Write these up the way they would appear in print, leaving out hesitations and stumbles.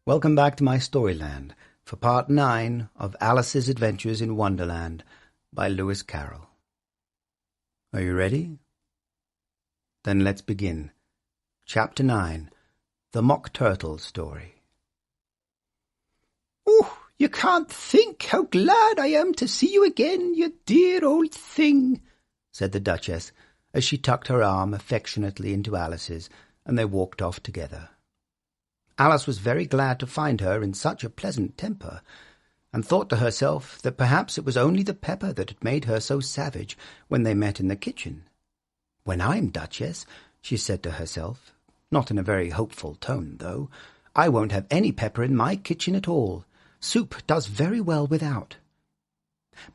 Welcome back to my Storyland for part 9 of Alice's Adventures in Wonderland by Lewis Carroll. Are you ready? Then let's begin. Chapter 9, The Mock Turtle Story. "Oh, you can't think how glad I am to see you again, you dear old thing," said the Duchess, as she tucked her arm affectionately into Alice's, and they walked off together. Alice was very glad to find her in such a pleasant temper, and thought to herself that perhaps it was only the pepper that had made her so savage when they met in the kitchen. "When I'm Duchess," she said to herself, not in a very hopeful tone, though, "I won't have any pepper in my kitchen at all. Soup does very well without.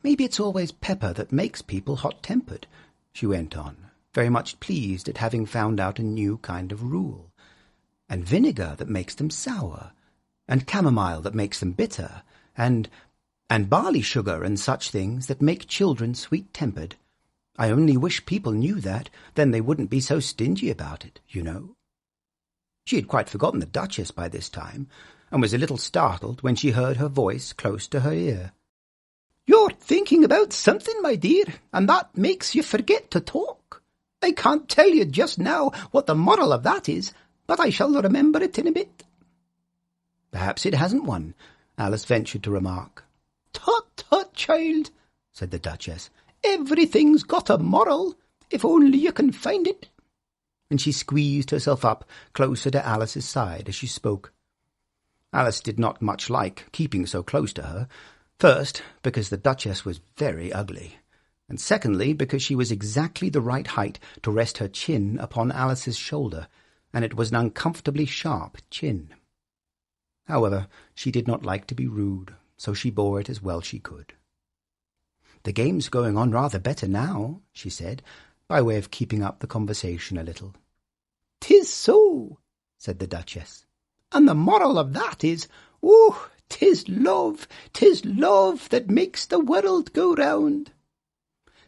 Maybe it's always pepper that makes people hot-tempered," she went on, very much pleased at having found out a new kind of rule. "And vinegar that makes them sour, and chamomile that makes them bitter, and barley sugar and such things that make children sweet-tempered. I only wish people knew that, then they wouldn't be so stingy about it, you know." She had quite forgotten the Duchess by this time, and was a little startled when she heard her voice close to her ear. "You're thinking about something, my dear, and that makes you forget to talk. I can't tell you just now what the moral of that is, but I shall remember it in a bit." "Perhaps it hasn't one," Alice ventured to remark. "Tut, tut, child," said the Duchess. "Everything's got a moral, if only you can find it." And she squeezed herself up closer to Alice's side as she spoke. Alice did not much like keeping so close to her, first because the Duchess was very ugly, and secondly because she was exactly the right height to rest her chin upon Alice's shoulder, and it was an uncomfortably sharp chin. However, she did not like to be rude, so she bore it as well she could. "The game's going on rather better now," she said, by way of keeping up the conversation a little. "'Tis so," said the Duchess. "And the moral of that is, oh, 'tis love that makes the world go round."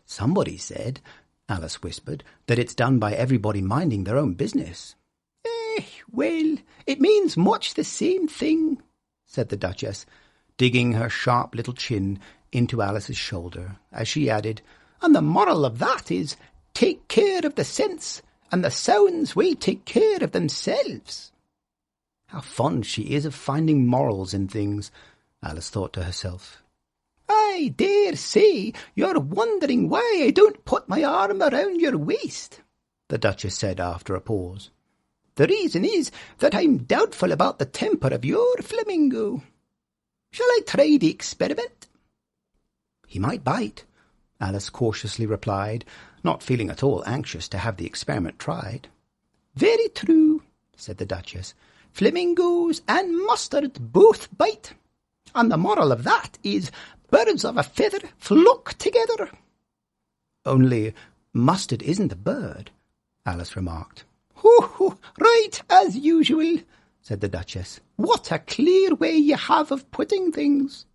"Somebody said," Alice whispered, "that it's done by everybody minding their own business." "Well, it means much the same thing," said the Duchess, digging her sharp little chin into Alice's shoulder, as she added, "and the moral of that is, take care of the sense, and the sounds will take care of themselves." How fond she is of finding morals in things, Alice thought to herself. "I dare say you're wondering why I don't put my arm around your waist," the Duchess said after a pause. "The reason is that I'm doubtful about the temper of your flamingo. Shall I try the experiment?" "He might bite," Alice cautiously replied, not feeling at all anxious to have the experiment tried. "Very true," said the Duchess. "Flamingos and mustard both bite. And the moral of that is, birds of a feather flock together." "Only mustard isn't a bird," Alice remarked. "Oh, right, as usual," said the Duchess. "What a clear way you have of putting things."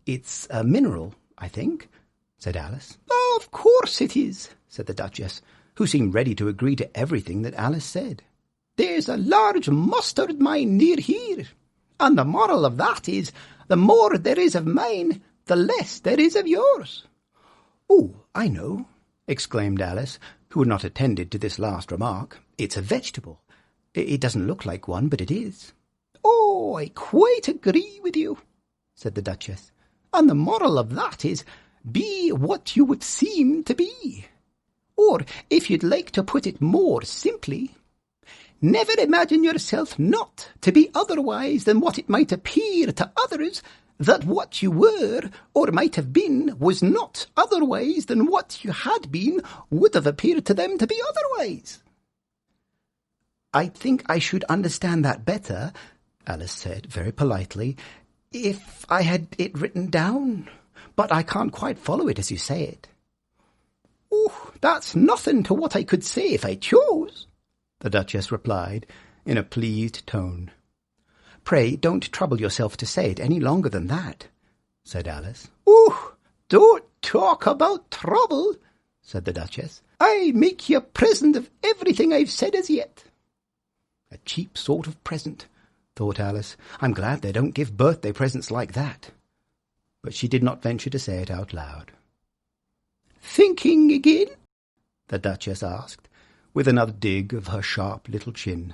"It's a mineral, I think," said Alice. "Of course it is," said the Duchess, who seemed ready to agree to everything that Alice said. "There's a large mustard mine near here, and the moral of that is, the more there is of mine, the less there is of yours." "Oh, I know," exclaimed Alice, who had not attended to this last remark. "It's a vegetable. It doesn't look like one, but it is." "Oh, I quite agree with you," said the Duchess. "And the moral of that is, be what you would seem to be. Or, if you'd like to put it more simply, never imagine yourself not to be otherwise than what it might appear to others that what you were or might have been was not otherwise than what you had been would have appeared to them to be otherwise." "I think I should understand that better," Alice said very politely, "if I had it written down, but I can't quite follow it as you say it." "Oh, that's nothing to what I could say if I chose," the Duchess replied in a pleased tone. "Pray don't trouble yourself to say it any longer than that," said Alice. "Oh, don't talk about trouble," said the Duchess. "I make you a present of everything I've said as yet." "A cheap sort of present," thought Alice. "I'm glad they don't give birthday presents like that." But she did not venture to say it out loud. "Thinking again?" the Duchess asked, with another dig of her sharp little chin.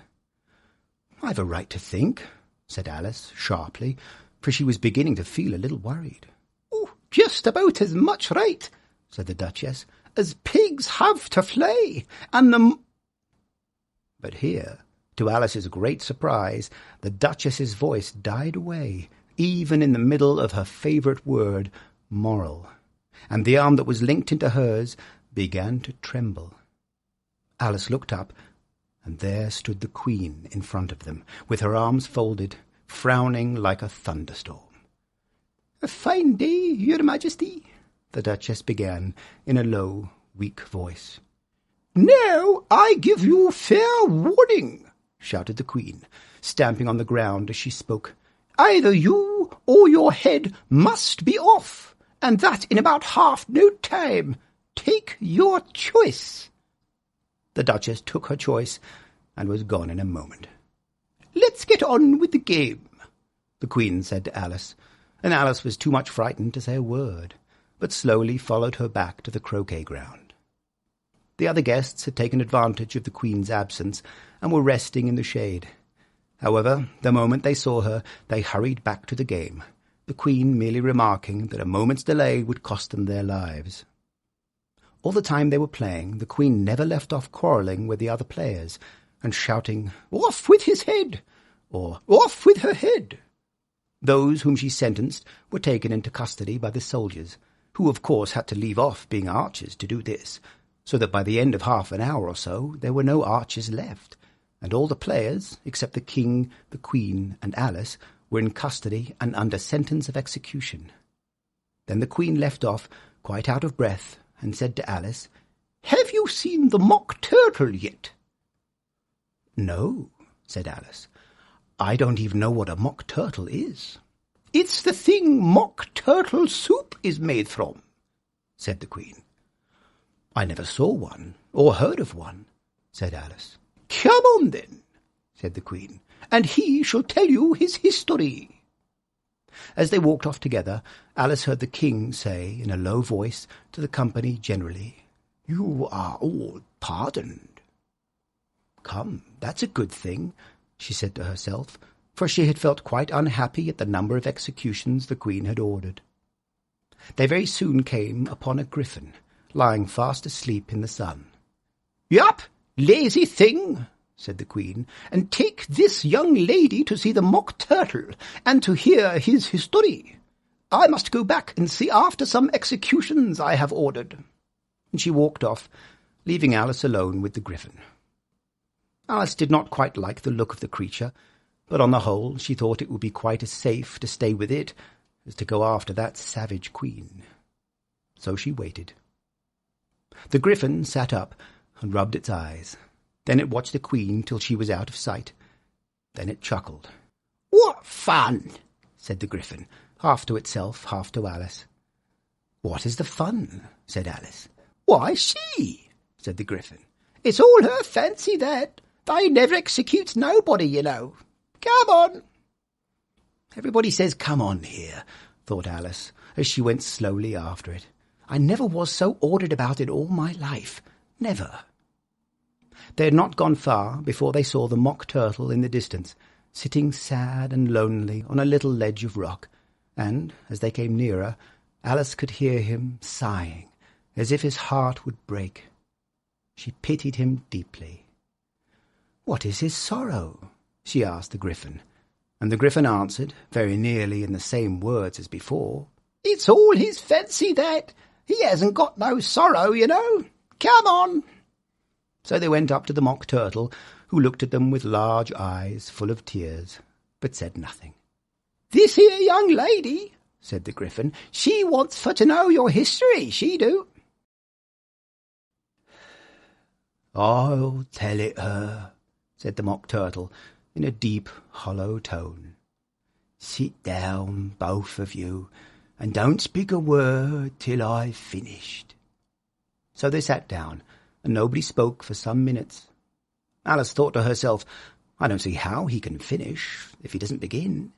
"I've a right to think," said Alice sharply, for she was beginning to feel a little worried. "Oh, just about as much right," said the Duchess, "as pigs have to fly, and the—" But here, to Alice's great surprise, the Duchess's voice died away, even in the middle of her favourite word, moral, and the arm that was linked into hers began to tremble. Alice looked up, and there stood the Queen in front of them, with her arms folded, frowning like a thunderstorm. "A fine day, Your Majesty," the Duchess began in a low, weak voice. "Now I give you fair warning," shouted the Queen, stamping on the ground as she spoke. "Either you or your head must be off, and that in about half no time. Take your choice." The Duchess took her choice and was gone in a moment. "Let's get on with the game," the Queen said to Alice, and Alice was too much frightened to say a word, but slowly followed her back to the croquet ground. The other guests had taken advantage of the Queen's absence and were resting in the shade. However, the moment they saw her, they hurried back to the game, the Queen merely remarking that a moment's delay would cost them their lives. All the time they were playing, the Queen never left off quarrelling with the other players, and shouting, "Off with his head!" or "Off with her head!" Those whom she sentenced were taken into custody by the soldiers, who of course had to leave off being archers to do this, so that by the end of half an hour or so there were no archers left, and all the players, except the King, the Queen, and Alice, were in custody and under sentence of execution. Then the Queen left off, quite out of breath, and said to Alice, "Have you seen the mock turtle yet?" "No," said Alice. "I don't even know what a mock turtle is." "It's the thing mock turtle soup is made from," said the Queen. "I never saw one, or heard of one," said Alice. "Come on, then," said the Queen, "and he shall tell you his history." As they walked off together, Alice heard the King say in a low voice to the company generally, "You are all pardoned." "Come, that's a good thing," she said to herself, for she had felt quite unhappy at the number of executions the Queen had ordered. They very soon came upon a Gryphon, lying fast asleep in the sun. "Yup, lazy thing," said the Queen, "and take this young lady to see the mock turtle, and to hear his history. I must go back and see after some executions I have ordered." And she walked off, leaving Alice alone with the Gryphon. Alice did not quite like the look of the creature, but on the whole she thought it would be quite as safe to stay with it as to go after that savage Queen. So she waited. The Gryphon sat up and rubbed its eyes. Then it watched the Queen till she was out of sight. Then it chuckled. "What fun!" said the Gryphon, half to itself, half to Alice. "What is the fun?" said Alice. "Why, she," said the Gryphon. "It's all her fancy, that. They never executes nobody, you know. Come on." "Everybody says come on here," thought Alice, as she went slowly after it. "I never was so ordered about in all my life. Never." They had not gone far before they saw the mock turtle in the distance, sitting sad and lonely on a little ledge of rock, and, as they came nearer, Alice could hear him sighing, as if his heart would break. She pitied him deeply. "What is his sorrow?" she asked the Gryphon, and the Gryphon answered, very nearly in the same words as before, "It's all his fancy, that. He hasn't got no sorrow, you know. Come on." So they went up to the mock turtle, who looked at them with large eyes full of tears, but said nothing. "This here young lady," said the Gryphon, "she wants for to know your history, she do." "I'll tell it her," said the mock turtle, in a deep, hollow tone. "Sit down, both of you, and don't speak a word till I've finished." So they sat down, and nobody spoke for some minutes. Alice thought to herself, I don't see how he can finish if he doesn't begin.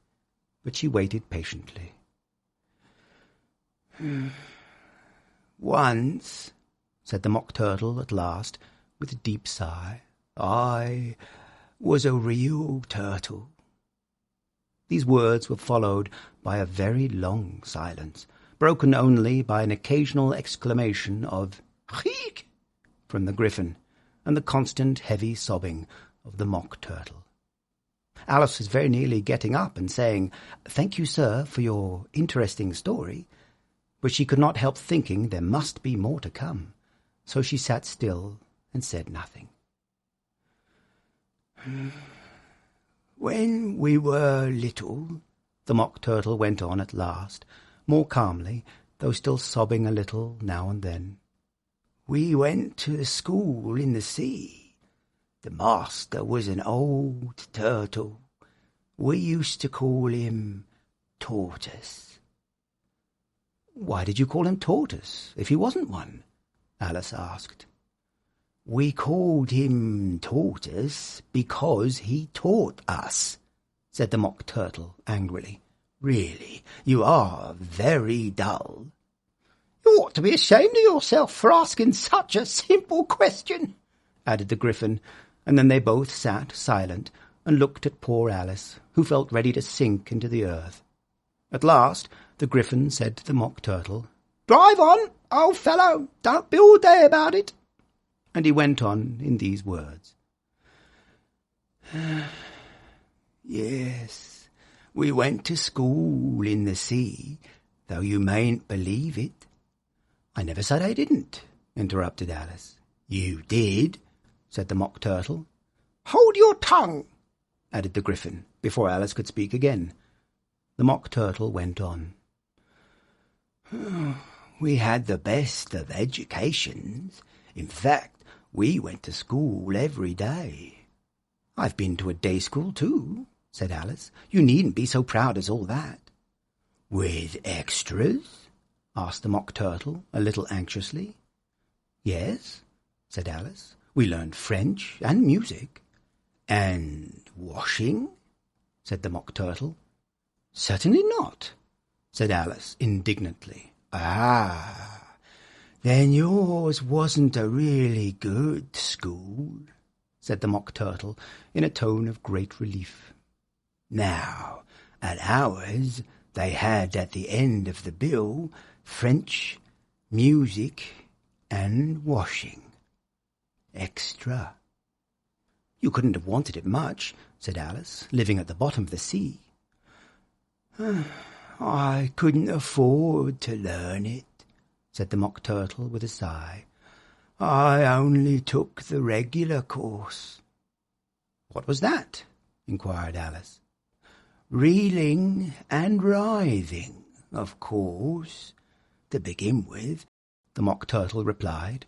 But she waited patiently. Once, said the Mock Turtle at last, with a deep sigh, I was a real turtle. These words were followed by a very long silence, broken only by an occasional exclamation of "Cheek!" from the Gryphon, and the constant heavy sobbing of the Mock Turtle. Alice was very nearly getting up and saying, "Thank you, sir, for your interesting story," but she could not help thinking there must be more to come, so she sat still and said nothing. When we were little, the Mock Turtle went on at last, more calmly, though still sobbing a little now and then, we went to school in the sea. The master was an old turtle. We used to call him Tortoise. Why did you call him Tortoise, if he wasn't one? Alice asked. We called him Tortoise because he taught us, said the Mock Turtle angrily. Really, you are very dull. You ought to be ashamed of yourself for asking such a simple question, added the Gryphon, and then they both sat silent and looked at poor Alice, who felt ready to sink into the earth. At last the Gryphon said to the Mock Turtle, Drive on, old fellow, don't be all day about it. And he went on in these words. Yes, we went to school in the sea, though you mayn't believe it. I never said I didn't, interrupted Alice. You did, said the Mock Turtle. Hold your tongue, added the Gryphon, before Alice could speak again. The Mock Turtle went on. We had the best of educations. In fact, we went to school every day. I've been to a day school too, said Alice. You needn't be so proud as all that. With extras? Asked the Mock Turtle, a little anxiously. Yes, said Alice. We learned French and music. And washing? Said the Mock Turtle. Certainly not, said Alice indignantly. Ah, then yours wasn't a really good school, said the Mock Turtle in a tone of great relief. Now, at ours, they had at the end of the bill French, music, and washing. Extra. You couldn't have wanted it much, said Alice, living at the bottom of the sea. I couldn't afford to learn it, said the Mock Turtle with a sigh. I only took the regular course. What was that? inquired Alice. Reeling and writhing, of course, to begin with, the Mock Turtle replied,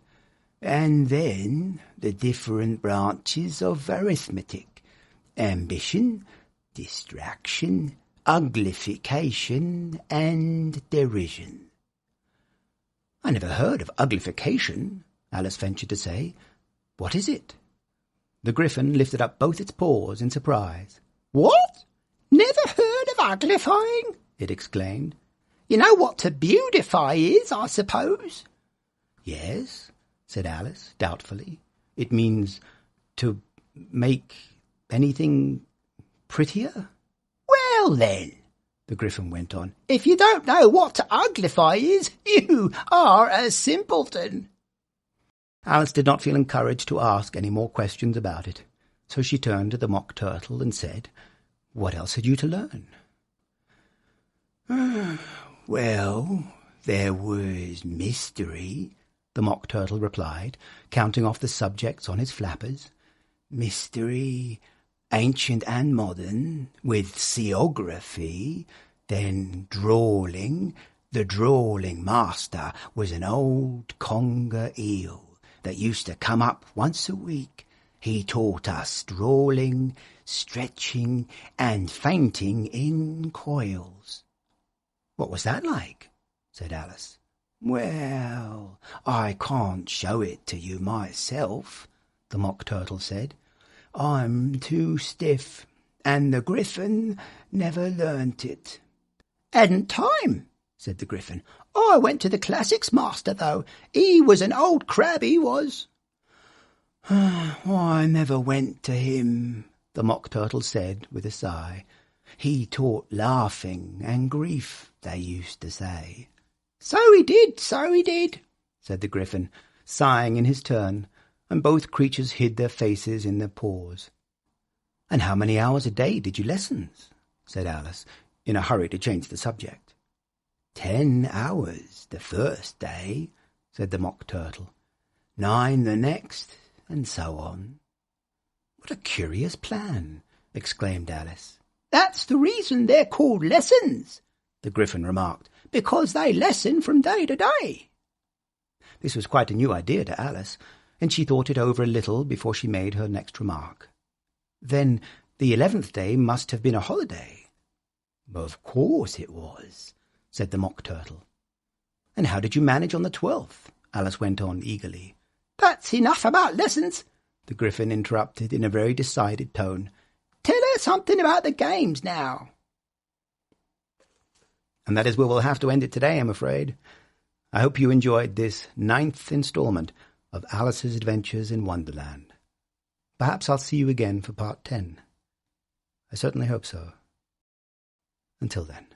and then the different branches of arithmetic, ambition, distraction, uglification, and derision. I never heard of uglification, Alice ventured to say. What is it? The Gryphon lifted up both its paws in surprise. What? Never heard of uglifying? It exclaimed. You know what to beautify is, I suppose. Yes, said Alice doubtfully. It means to make anything prettier? Well then, the Gryphon went on, if you don't know what to uglify is, you are a simpleton. Alice did not feel encouraged to ask any more questions about it, so she turned to the Mock Turtle and said, What else had you to learn? Well, there was mystery, the Mock Turtle replied, counting off the subjects on his flappers. Mystery, ancient and modern, with seography, then drawling. The drawling master was an old conger eel that used to come up once a week. He taught us drawling, stretching, and fainting in coils. What was that like? Said Alice. Well, I can't show it to you myself, the Mock Turtle said. I'm too stiff, and the Gryphon never learnt it. Hadn't time, said the Gryphon. I went to the classics master, though. He was an old crab, he was. I never went to him, the Mock Turtle said with a sigh. He taught laughing and grief, they used to say. So he did, said the Gryphon, sighing in his turn, and both creatures hid their faces in their paws. And how many hours a day did you lessons? Said Alice, in a hurry to change the subject. 10 hours the first day, said the Mock Turtle. 9 the next, and so on. What a curious plan, exclaimed Alice. That's the reason they're called lessons, the Gryphon remarked, because they lesson from day to day. This was quite a new idea to Alice, and she thought it over a little before she made her next remark. Then the 11th day must have been a holiday. Of course it was, said the Mock Turtle. And how did you manage on the 12th? Alice went on eagerly. That's enough about lessons, the Gryphon interrupted in a very decided tone. Tell her something about the games now. And that is where we'll have to end it today, I'm afraid. I hope you enjoyed this 9th installment of Alice's Adventures in Wonderland. Perhaps I'll see you again for part 10. I certainly hope so. Until then.